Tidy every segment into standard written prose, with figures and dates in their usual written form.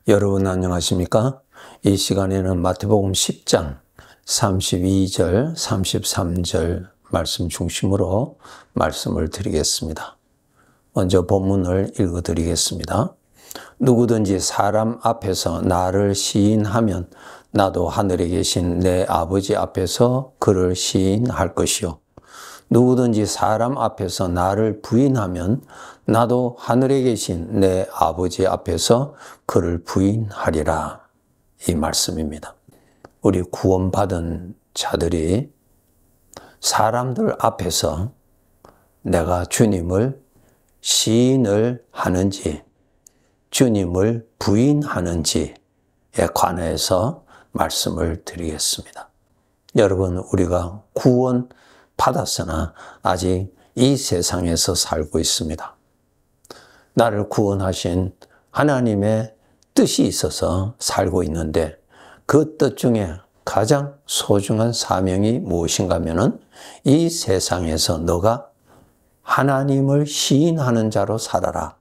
여러분 안녕하십니까? 이 시간에는 마태복음 10장 32절, 33절 말씀 중심으로 말씀을 드리겠습니다. 먼저 본문을 읽어드리겠습니다. 누구든지 사람 앞에서 나를 시인하면 나도 하늘에 계신 내 아버지 앞에서 그를 시인할 것이요. 누구든지 사람 앞에서 나를 부인하면 나도 하늘에 계신 내 아버지 앞에서 그를 부인하리라. 이 말씀입니다. 우리 구원받은 자들이 사람들 앞에서 내가 주님을 시인을 하는지 주님을 부인하는지에 관해서 말씀을 드리겠습니다. 여러분, 우리가 구원 받았으나 아직 이 세상에서 살고 있습니다. 나를 구원하신 하나님의 뜻이 있어서 살고 있는데 그 뜻 중에 가장 소중한 사명이 무엇인가 하면은 이 세상에서 너가 하나님을 시인하는 자로 살아라.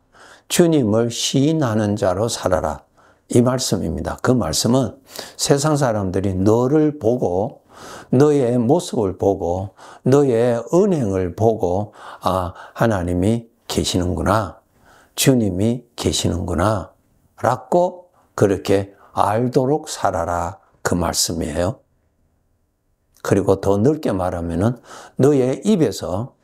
주님을 시인하는 자로 살아라. 이 말씀입니다. 그 말씀은 세상 사람들이 너를 보고 너의 모습을 보고 너의 은행을 보고 하나님이 계시는구나. 주님이 계시는구나. 라고 그렇게 알도록 살아라. 그 말씀이에요. 그리고 더 넓게 말하면은 너의 입에서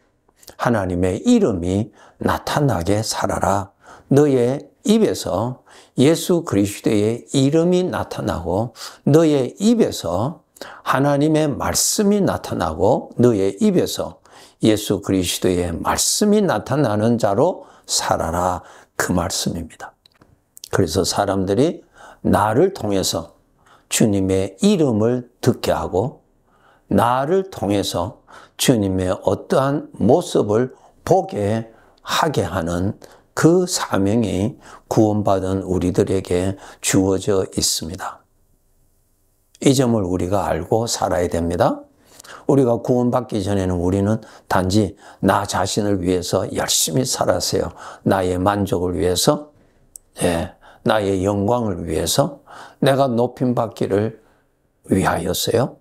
하나님의 이름이 나타나게 살아라. 너의 입에서 예수 그리스도의 이름이 나타나고 너의 입에서 하나님의 말씀이 나타나고 너의 입에서 예수 그리스도의 말씀이 나타나는 자로 살아라. 그 말씀입니다. 그래서 사람들이 나를 통해서 주님의 이름을 듣게 하고 나를 통해서 주님의 어떠한 모습을 보게 하게 하는 그 사명이 구원받은 우리들에게 주어져 있습니다. 이 점을 우리가 알고 살아야 됩니다. 우리가 구원받기 전에는 우리는 단지 나 자신을 위해서 열심히 살았어요. 나의 만족을 위해서, 나의 영광을 위해서, 내가 높임받기를 위하였어요.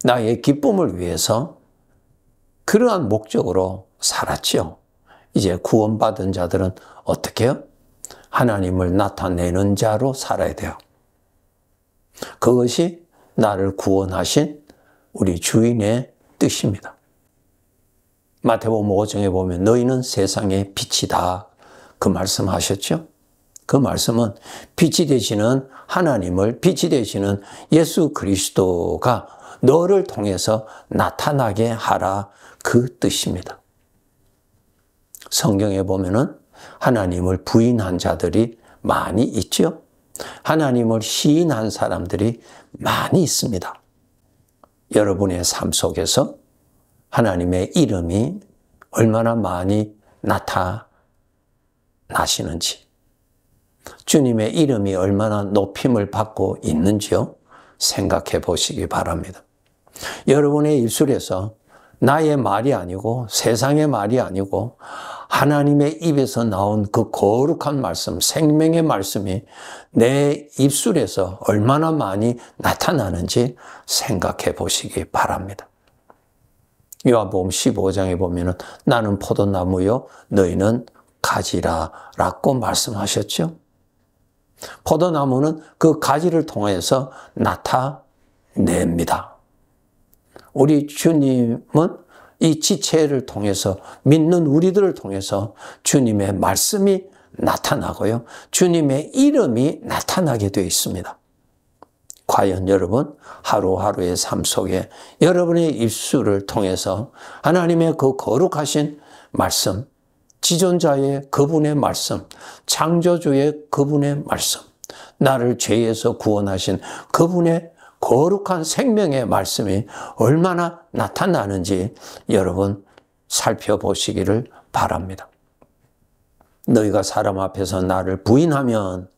나의 기쁨을 위해서 그러한 목적으로 살았지요. 이제 구원받은 자들은 어떻게 해요? 하나님을 나타내는 자로 살아야 돼요. 그것이 나를 구원하신 우리 주인의 뜻입니다. 마태복음 5장에 보면 너희는 세상의 빛이다. 그 말씀하셨죠? 그 말씀은 빛이 되시는 하나님을, 빛이 되시는 예수 그리스도가 너를 통해서 나타나게 하라. 그 뜻입니다. 성경에 보면은 하나님을 부인한 자들이 많이 있죠. 하나님을 시인한 사람들이 많이 있습니다. 여러분의 삶 속에서 하나님의 이름이 얼마나 많이 나타나시는지, 주님의 이름이 얼마나 높임을 받고 있는지요? 생각해 보시기 바랍니다. 여러분의 입술에서 나의 말이 아니고 세상의 말이 아니고 하나님의 입에서 나온 그 거룩한 말씀, 생명의 말씀이 내 입술에서 얼마나 많이 나타나는지 생각해 보시기 바랍니다. 요한복음 15장에 보면은 나는 포도나무요 너희는 가지라 라고 말씀하셨죠. 포도나무는 그 가지를 통해서 나타냅니다. 우리 주님은 이 지체를 통해서 믿는 우리들을 통해서 주님의 말씀이 나타나고요. 주님의 이름이 나타나게 되어 있습니다. 과연 여러분 하루하루의 삶 속에 여러분의 입술을 통해서 하나님의 그 거룩하신 말씀, 지존자의 그분의 말씀, 창조주의 그분의 말씀, 나를 죄에서 구원하신 그분의 거룩한 생명의 말씀이 얼마나 나타나는지 여러분 살펴보시기를 바랍니다. 너희가 사람 앞에서 나를 부인하면,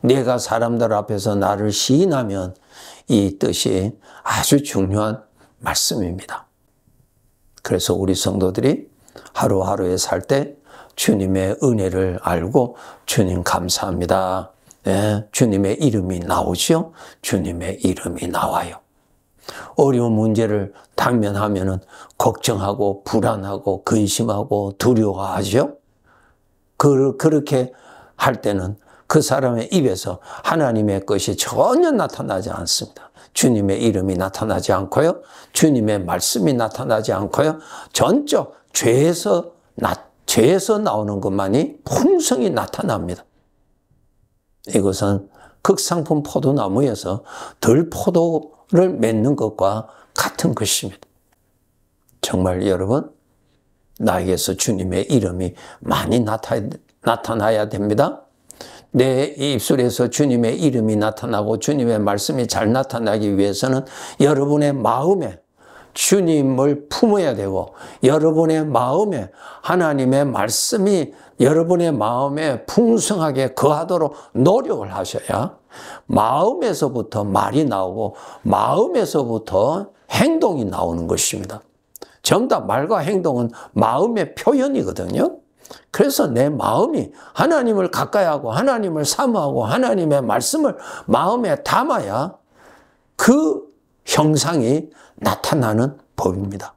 내가 사람들 앞에서 나를 시인하면 이 뜻이 아주 중요한 말씀입니다. 그래서 우리 성도들이 하루하루에 살 때 주님의 은혜를 알고 주님 감사합니다. 주님의 이름이 나오죠. 주님의 이름이 나와요. 어려운 문제를 당면하면은 걱정하고 불안하고 근심하고 두려워하죠. 그렇게 할 때는 그 사람의 입에서 하나님의 것이 전혀 나타나지 않습니다. 주님의 이름이 나타나지 않고요. 주님의 말씀이 나타나지 않고요. 전적 죄에서 나오는 것만이 풍성히 나타납니다. 이것은 극상품 포도나무에서 들포도를 맺는 것과 같은 것입니다. 정말 여러분, 나에게서 주님의 이름이 많이 나타나야 됩니다. 내 입술에서 주님의 이름이 나타나고 주님의 말씀이 잘 나타나기 위해서는 여러분의 마음에 주님을 품어야 되고 여러분의 마음에 하나님의 말씀이 여러분의 마음에 풍성하게 거하도록 노력을 하셔야 마음에서부터 말이 나오고 마음에서부터 행동이 나오는 것입니다. 전부 다 말과 행동은 마음의 표현이거든요. 그래서 내 마음이 하나님을 가까이 하고 하나님을 사모하고 하나님의 말씀을 마음에 담아야 그 형상이 나타나는 법입니다.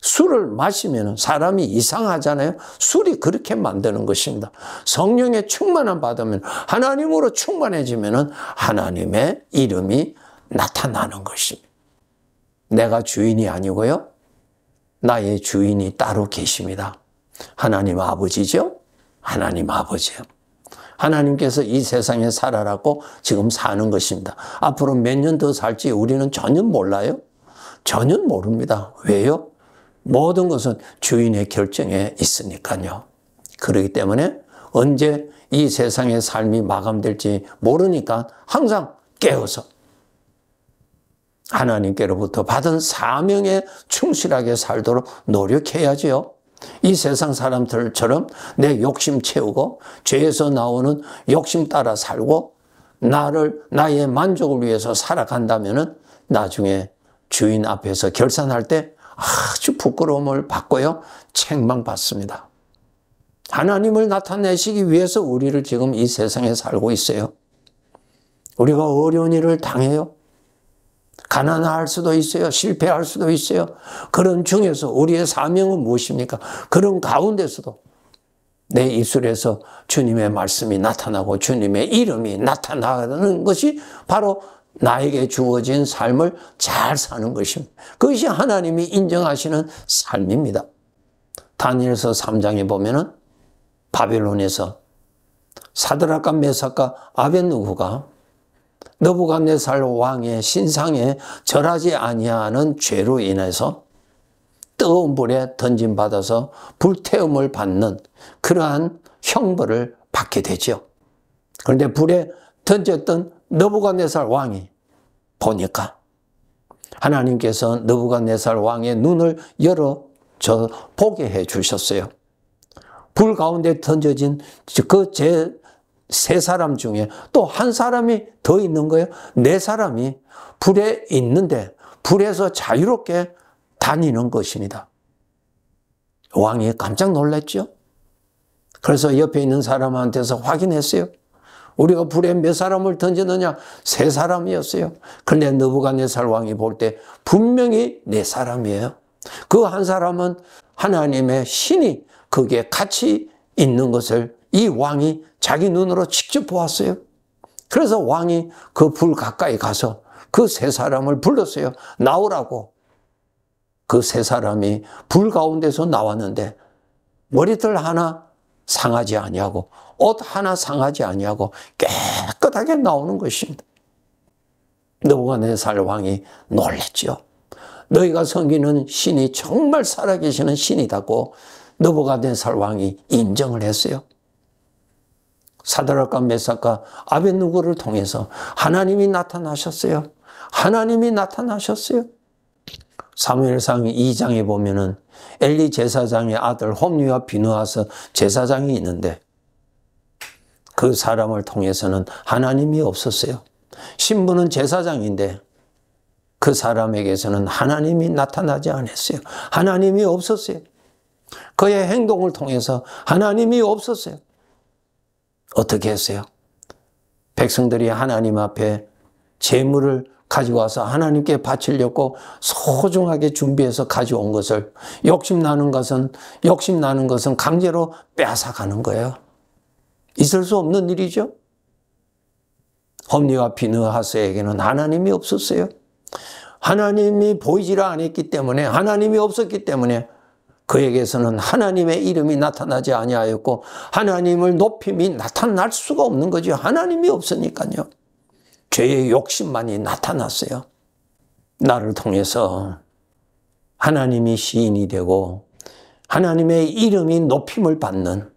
술을 마시면 사람이 이상하잖아요. 술이 그렇게 만드는 것입니다. 성령의 충만함 받으면 하나님으로 충만해지면 하나님의 이름이 나타나는 것입니다. 내가 주인이 아니고요. 나의 주인이 따로 계십니다. 하나님 아버지죠? 하나님 아버지요. 하나님께서 이 세상에 살아라고 지금 사는 것입니다. 앞으로 몇 년 더 살지 우리는 전혀 몰라요. 전혀 모릅니다. 왜요? 모든 것은 주인의 결정에 있으니까요. 그렇기 때문에 언제 이 세상의 삶이 마감될지 모르니까 항상 깨어서 하나님께로부터 받은 사명에 충실하게 살도록 노력해야지요. 이 세상 사람들처럼 내 욕심 채우고 죄에서 나오는 욕심 따라 살고 나의 만족을 위해서 살아간다면은 나중에 주인 앞에서 결산할 때 아주 부끄러움을 받고요. 책망받습니다. 하나님을 나타내시기 위해서 우리를 지금 이 세상에 살고 있어요. 우리가 어려운 일을 당해요. 가난할 수도 있어요. 실패할 수도 있어요. 그런 중에서 우리의 사명은 무엇입니까? 그런 가운데서도 내 입술에서 주님의 말씀이 나타나고 주님의 이름이 나타나는 것이 바로 나에게 주어진 삶을 잘 사는 것입니다. 그것이 하나님이 인정하시는 삶입니다. 다니엘서 3장에 보면은 바벨론에서 사드락과 메삭과 아벳느고가 느부갓네살 왕의 신상에 절하지 아니하는 죄로 인해서 뜨거운 불에 던짐받아서 불태움을 받는 그러한 형벌을 받게 되죠. 그런데 불에 던졌던 느부갓네살 왕이 보니까 하나님께서 느부갓네살 왕의 눈을 열어 보게 해 주셨어요. 불 가운데 던져진 그 세 사람 중에 또 한 사람이 더 있는 거예요. 네 사람이 불에 있는데 불에서 자유롭게 다니는 것입니다. 왕이 깜짝 놀랐죠. 그래서 옆에 있는 사람한테서 확인했어요. 우리가 불에 몇 사람을 던졌느냐? 세 사람이었어요. 그런데 느부갓네살 왕이 볼 때 분명히 네 사람이에요. 그 한 사람은 하나님의 신이 거기에 같이 있는 것을 이 왕이 자기 눈으로 직접 보았어요. 그래서 왕이 그 불 가까이 가서 그 세 사람을 불렀어요. 나오라고. 그 세 사람이 불 가운데서 나왔는데 머리털 하나 상하지 아니하고 옷 하나 상하지 아니하고 깨끗하게 나오는 것입니다. 느부갓네살 왕이 놀랐죠. 너희가 섬기는 신이 정말 살아계시는 신이라고 느부갓네살 왕이 인정을 했어요. 사드락과 메삭과 아벳느고를 통해서 하나님이 나타나셨어요. 하나님이 나타나셨어요. 사무엘상 2장에 보면은 엘리 제사장의 아들 홈리와 비느하스 제사장이 있는데 그 사람을 통해서는 하나님이 없었어요. 신부는 제사장인데 그 사람에게서는 하나님이 나타나지 않았어요. 하나님이 없었어요. 그의 행동을 통해서 하나님이 없었어요. 어떻게 했어요? 백성들이 하나님 앞에 제물을 가지고 와서 하나님께 바치려고 소중하게 준비해서 가져온 것을 욕심나는 것은 강제로 빼앗아가는 거예요. 있을 수 없는 일이죠. 홈리와 비느하스에게는 하나님이 없었어요. 하나님이 보이지를 않았기 때문에, 하나님이 없었기 때문에 그에게서는 하나님의 이름이 나타나지 아니하였고 하나님을 높임이 나타날 수가 없는 거죠. 하나님이 없으니까요. 죄의 욕심만이 나타났어요. 나를 통해서 하나님이 시인이 되고 하나님의 이름이 높임을 받는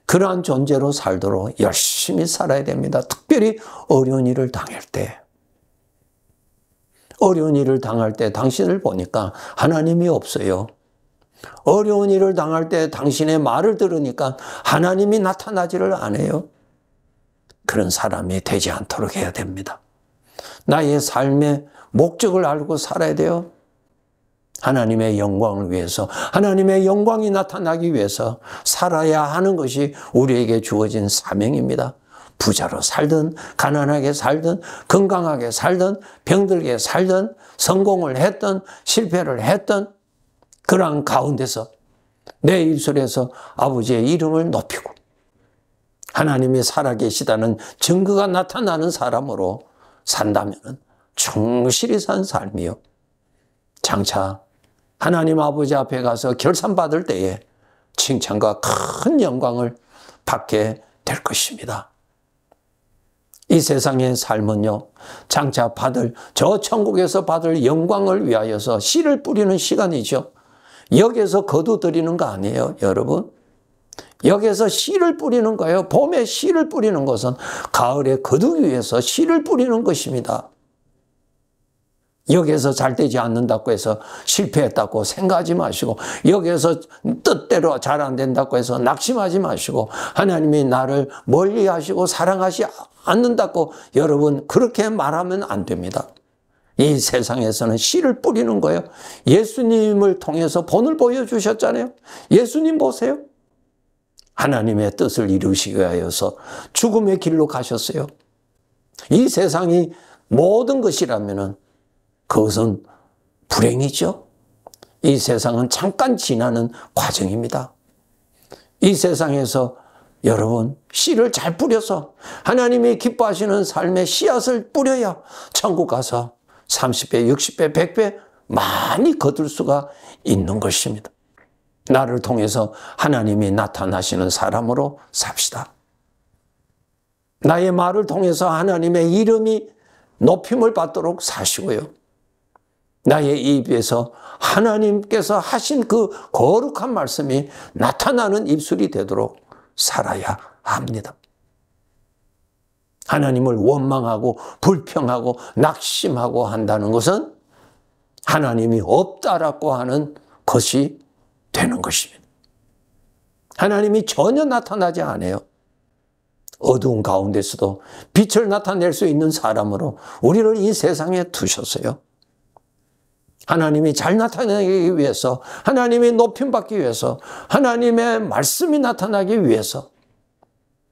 그러한 존재로 살도록 열심히 살아야 됩니다. 특별히 어려운 일을 당할 때. 어려운 일을 당할 때 당신을 보니까 하나님이 없어요. 어려운 일을 당할 때 당신의 말을 들으니까 하나님이 나타나지를 않아요. 그런 사람이 되지 않도록 해야 됩니다. 나의 삶의 목적을 알고 살아야 돼요. 하나님의 영광을 위해서, 하나님의 영광이 나타나기 위해서 살아야 하는 것이 우리에게 주어진 사명입니다. 부자로 살든 가난하게 살든 건강하게 살든 병들게 살든 성공을 했든 실패를 했든 그러한 가운데서 내 입술에서 아버지의 이름을 높이고 하나님이 살아계시다는 증거가 나타나는 사람으로 산다면 충실히 산 삶이요. 장차 하나님 아버지 앞에 가서 결산받을 때에 칭찬과 큰 영광을 받게 될 것입니다. 이 세상의 삶은요, 장차 저 천국에서 받을 영광을 위하여서 씨를 뿌리는 시간이죠. 여기에서 거두드리는 거 아니에요, 여러분. 여기에서 씨를 뿌리는 거예요. 봄에 씨를 뿌리는 것은 가을에 거두기 위해서 씨를 뿌리는 것입니다. 여기에서 잘 되지 않는다고 해서 실패했다고 생각하지 마시고, 여기에서 뜻대로 잘 안 된다고 해서 낙심하지 마시고, 하나님이 나를 멀리 하시고 사랑하지 않는다고 여러분 그렇게 말하면 안 됩니다. 이 세상에서는 씨를 뿌리는 거예요. 예수님을 통해서 본을 보여주셨잖아요. 예수님 보세요. 하나님의 뜻을 이루시기 위하여서 죽음의 길로 가셨어요. 이 세상이 모든 것이라면 그것은 불행이죠. 이 세상은 잠깐 지나는 과정입니다. 이 세상에서 여러분 씨를 잘 뿌려서 하나님이 기뻐하시는 삶의 씨앗을 뿌려야 천국 가서 30배, 60배, 100배 많이 거둘 수가 있는 것입니다. 나를 통해서 하나님이 나타나시는 사람으로 삽시다. 나의 말을 통해서 하나님의 이름이 높임을 받도록 사시고요. 나의 입에서 하나님께서 하신 그 거룩한 말씀이 나타나는 입술이 되도록 살아야 합니다. 하나님을 원망하고 불평하고 낙심하고 한다는 것은 하나님이 없다라고 하는 것이 되는 것입니다. 하나님이 전혀 나타나지 않아요. 어두운 가운데서도 빛을 나타낼 수 있는 사람으로 우리를 이 세상에 두셨어요. 하나님이 잘 나타나기 위해서, 하나님이 높임받기 위해서, 하나님의 말씀이 나타나기 위해서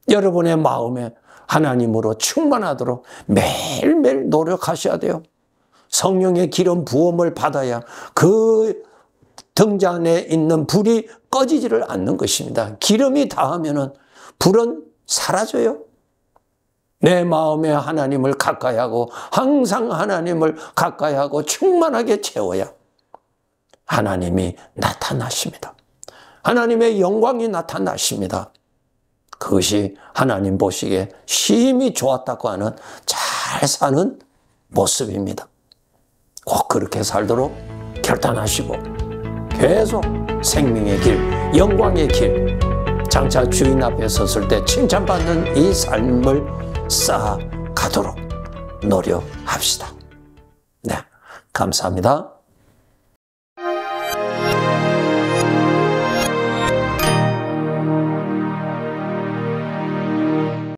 여러분의 마음에 하나님으로 충만하도록 매일매일 노력하셔야 돼요. 성령의 기름 부음을 받아야 그 등잔에 있는 불이 꺼지지를 않는 것입니다. 기름이 닿으면 불은 사라져요. 내 마음에 하나님을 가까이 하고 항상 하나님을 가까이 하고 충만하게 채워야 하나님이 나타나십니다. 하나님의 영광이 나타나십니다. 그것이 하나님 보시기에 심히 좋았다고 하는 잘 사는 모습입니다. 꼭 그렇게 살도록 결단하시고 계속 생명의 길, 영광의 길, 장차 주인 앞에 섰을 때 칭찬받는 이 삶을 쌓아가도록 노력합시다. 네, 감사합니다.